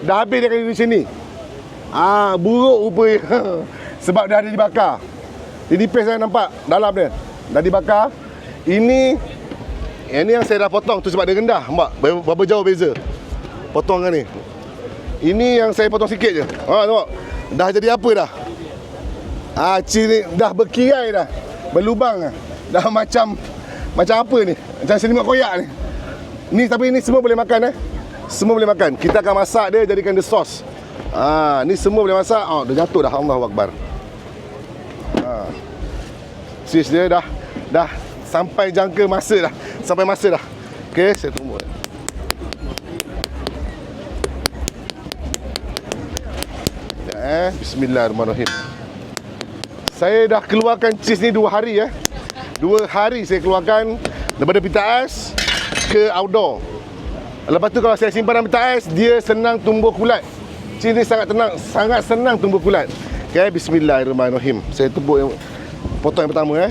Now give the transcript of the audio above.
Dah habis dia kali macam ni. Buruk rupanya. Sebab dah ada dibakar. Dia nipis saya nampak dalam dia. Dah dibakar. Ini yang saya dah potong tu sebab dia rendah. Nampak berapa jauh beza potongan ni. Ini yang saya potong sikit je. Tengok. Dah jadi apa dah? Ciri dah berkirai dah. Berlubang dah. Dah macam apa ni? Macam selimut koyak ni. Tapi ni semua boleh makan Semua boleh makan. Kita akan masak dia, jadikan dia sos. Ni semua boleh masak. Dah jatuh dah. Allahu Akbar. Sis dia dah sampai jangka masa dah. Sampai masa dah. Okey, saya tunggu. Bismillahirrahmanirrahim. Saya dah keluarkan cheese ni 2 hari 2 hari saya keluarkan daripada pita ais ke outdoor. Lepas tu kalau saya simpan dalam pita ais, dia senang tumbuh kulat. Cheese ni sangat senang tumbuh kulat. Okey, bismillahirrahmanirrahim. Saya potong yang pertama